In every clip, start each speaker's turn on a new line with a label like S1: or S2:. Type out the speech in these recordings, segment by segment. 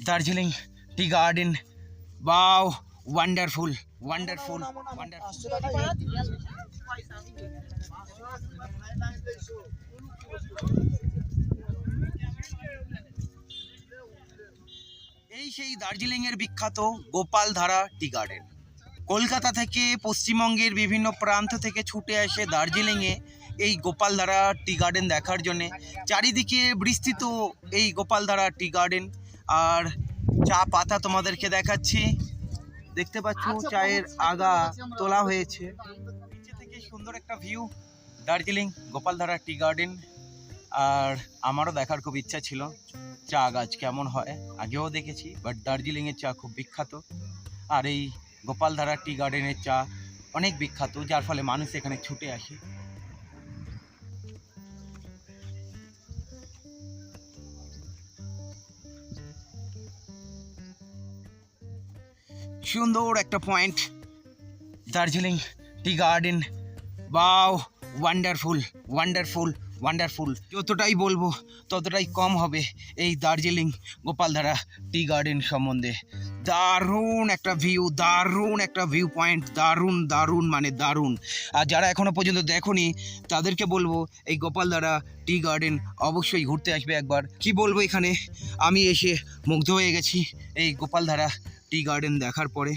S1: Darjeeling tea garden. Wow, wonderful wonderful wonderful. এই সেই দার্জিলিংয়ের বিখ্যাত গোপালধারা টি গার্ডেন। কলকাতা থেকে পশ্চিমবঙ্গের বিভিন্ন প্রান্ত থেকে ছুটে আসে দার্জিলিংয়ে এই গোপালধারা টি গার্ডেন দেখার জন্যে। চারিদিকে বিস্তৃত এই গোপালধারা টি গার্ডেন। আর চা পাতা তোমাদেরকে দেখাচ্ছি, দেখতে পাচ্ছ চায়ের আগা তোলা হয়েছে। নিচে থেকে সুন্দর একটা view Darjeeling Gopaldhara tea garden. আর আমারও দেখার খুব ইচ্ছা ছিল চা গাছ কেমন হয়, আগেও দেখেছি, বাট দার্জিলিংয়ের চা খুব বিখ্যাত। আর এই গোপালধারা টি গার্ডেনের চা অনেক বিখ্যাত, যার ফলে মানুষ এখানে ছুটে আসে। সুন্দর একটা point Darjeeling tea garden. Wow, wonderful wonderful wonderful. যতটাই বলবো ততটাই কম হবে এই দার্জিলিং গোপালধারা টি গার্ডেন সম্বন্ধে। দারুণ একটা ভিউ, দারুণ একটা ভিউ পয়েন্ট, দারুণ দারুণ মানে দারুণ। আর যারা এখনও পর্যন্ত দেখোনি তাদেরকে বলবো এই গোপালধারা টি গার্ডেন অবশ্যই ঘুরতে আসবে একবার। কি বলবো, এখানে আমি এসে মুগ্ধ হয়ে গেছি এই গোপালধারা টি গার্ডেন দেখার পরে।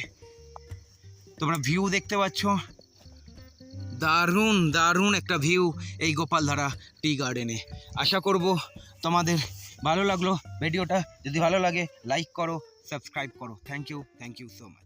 S1: তোমরা ভিউ দেখতে পাচ্ছ, দারুণ দারুণ একটা ভিউ এই গোপালধারা টি গার্ডেনে। আশা করব তোমাদের ভালো লাগলো ভিডিওটা। যদি ভালো লাগে লাইক করো, সাবস্ক্রাইব করো। Thank you so much.